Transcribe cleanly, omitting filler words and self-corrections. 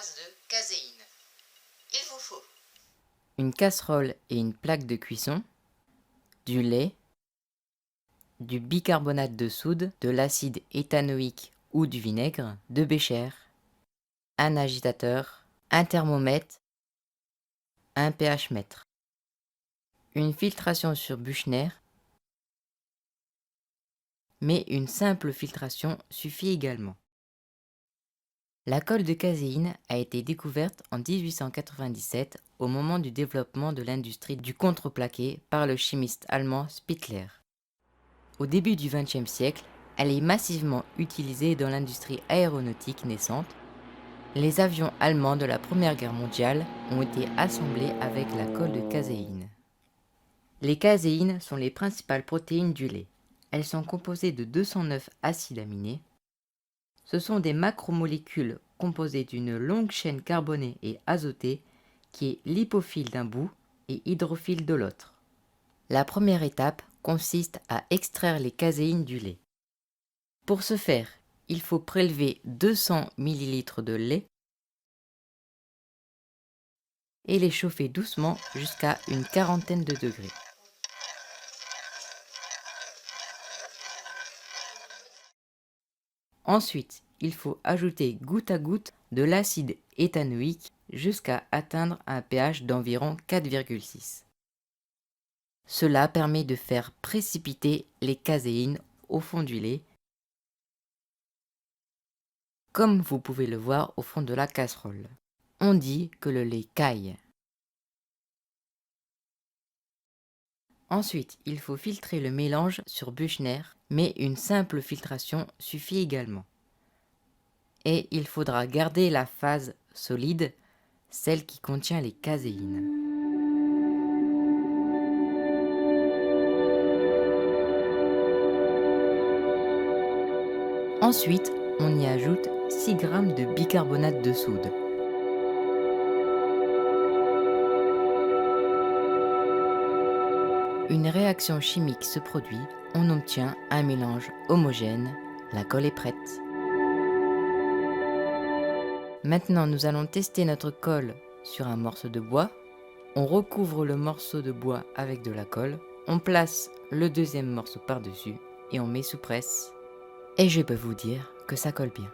base de caséine. Il vous faut une casserole et une plaque de cuisson, du lait, du bicarbonate de soude, de l'acide éthanoïque ou du vinaigre, de bécher, un agitateur, un thermomètre, un pH-mètre, une filtration sur Buchner, mais une simple filtration suffit également. La colle de caséine a été découverte en 1897 au moment du développement de l'industrie du contreplaqué par le chimiste allemand Spittler. Au début du XXe siècle, elle est massivement utilisée dans l'industrie aéronautique naissante. Les avions allemands de la Première Guerre mondiale ont été assemblés avec la colle de caséine. Les caséines sont les principales protéines du lait. Elles sont composées de 209 acides aminés. Ce sont des macromolécules composées d'une longue chaîne carbonée et azotée qui est lipophile d'un bout et hydrophile de l'autre. La première étape consiste à extraire les caséines du lait. Pour ce faire, il faut prélever 200 ml de lait et les chauffer doucement jusqu'à une quarantaine de degrés. Ensuite, il faut ajouter goutte à goutte de l'acide éthanoïque jusqu'à atteindre un pH d'environ 4,6. Cela permet de faire précipiter les caséines au fond du lait, comme vous pouvez le voir au fond de la casserole. On dit que le lait caille. Ensuite, il faut filtrer le mélange sur Buchner, mais une simple filtration suffit également. Et il faudra garder la phase solide, celle qui contient les caséines. Ensuite, on y ajoute 6 g de bicarbonate de soude. Une réaction chimique se produit, on obtient un mélange homogène, la colle est prête. Maintenant, nous allons tester notre colle sur un morceau de bois. On recouvre le morceau de bois avec de la colle, on place le deuxième morceau par-dessus et on met sous presse. Et je peux vous dire que ça colle bien.